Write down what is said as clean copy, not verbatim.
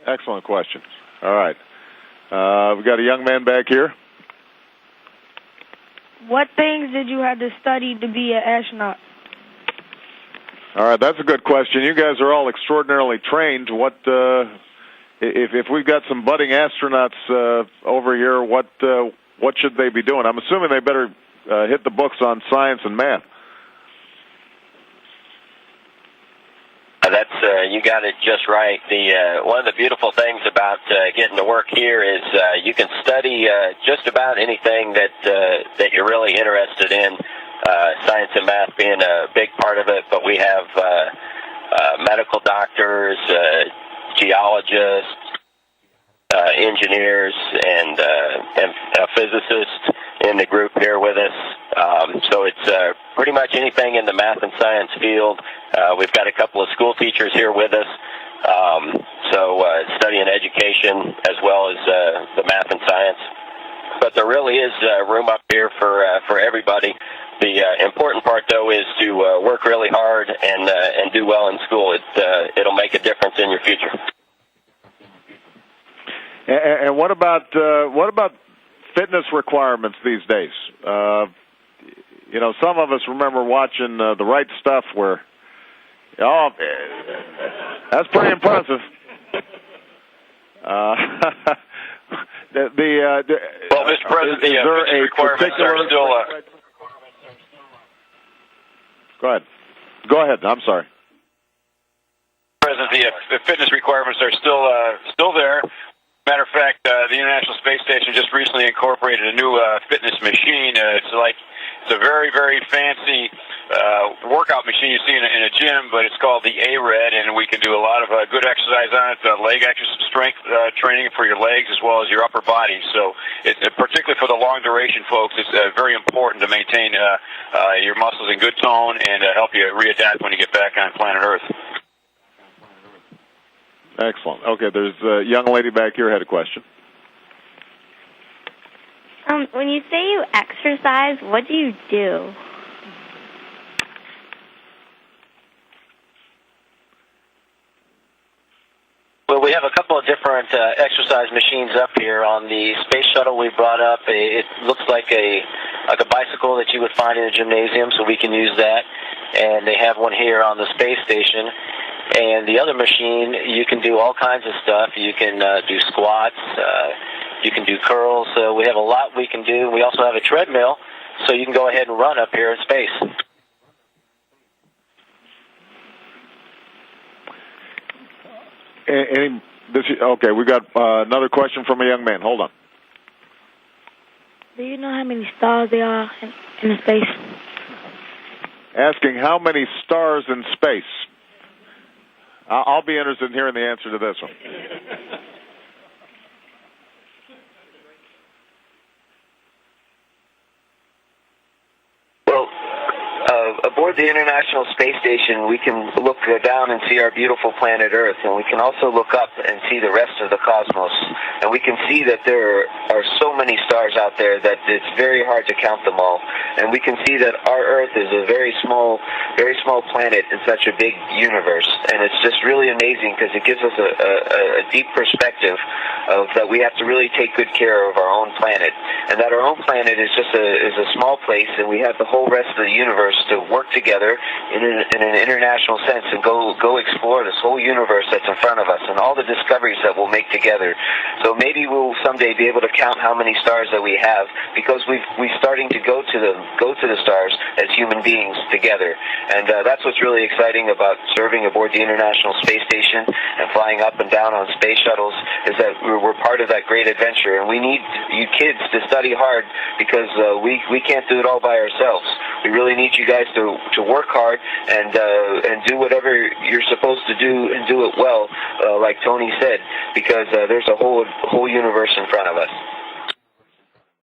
Excellent question. All right. We've got a young man back here. What things did you have to study to be an astronaut? All right, that's a good question. You guys are all extraordinarily trained. What if we've got some budding astronauts over here? What should they be doing? I'm assuming they better hit the books on science and math. That's you got it just right. One of the beautiful things about getting to work here is you can study just about anything that you're really interested in. Science and math being a big part of it, but we have medical doctors, geologists, engineers, and physicists in the group here with us. So it's pretty much anything in the math and science field. We've got a couple of school teachers here with us, so studying education as well as the math and science. But there really is room up here for everybody. The important part, though, is to work really hard and do well in school. It'll make a difference in your future. And what about fitness requirements these days? Some of us remember watching The Right Stuff, where that's pretty impressive. Well, Mr. President, the fitness requirements are still. Go ahead. I'm sorry. President, the fitness requirements are still there. Matter of fact, the International Space Station just recently incorporated a new fitness machine. It's a very, very fancy workout machine you see in a gym, but it's called the A-Red, and we can do a lot of good exercise on it, leg exercise, strength training for your legs as well as your upper body. So, particularly for the long duration folks, it's very important to maintain your muscles in good tone and help you readapt when you get back on planet Earth. Excellent. Okay, there's a young lady back here who had a question. When you say you exercise, what do you do? Well, we have a couple of different exercise machines up here. On the space shuttle we brought up, it looks like a bicycle that you would find in a gymnasium, so we can use that. And they have one here on the space station. And the other machine, you can do all kinds of stuff. You can do squats. You can do curls. So we have a lot we can do. We also have a treadmill, so you can go ahead and run up here in space. Okay, we got another question from a young man. Hold on. Do you know how many stars there are in space? Asking how many stars in space. I'll be interested in hearing the answer to this one. Aboard the International Space Station, we can look down and see our beautiful planet Earth, and we can also look up and see the rest of the cosmos. And we can see that there are so many stars out there that it's very hard to count them all. And we can see that our Earth is a very small planet in such a big universe. And it's just really amazing because it gives us a deep perspective of that we have to really take good care of our own planet, and that our own planet is just a small place, and we have the whole rest of the universe to work together in an international sense and go explore this whole universe that's in front of us and all the discoveries that we'll make together. So maybe we'll someday be able to count how many stars that we have, because we're starting to go to the stars as human beings together. And that's what's really exciting about serving aboard the International Space Station and flying up and down on space shuttles, is that we're part of that great adventure. And we need you kids to study hard, because we can't do it all by ourselves. We really need you guys to work hard and do whatever you're supposed to do, and do it well, like Tony said, because there's a whole universe in front of us.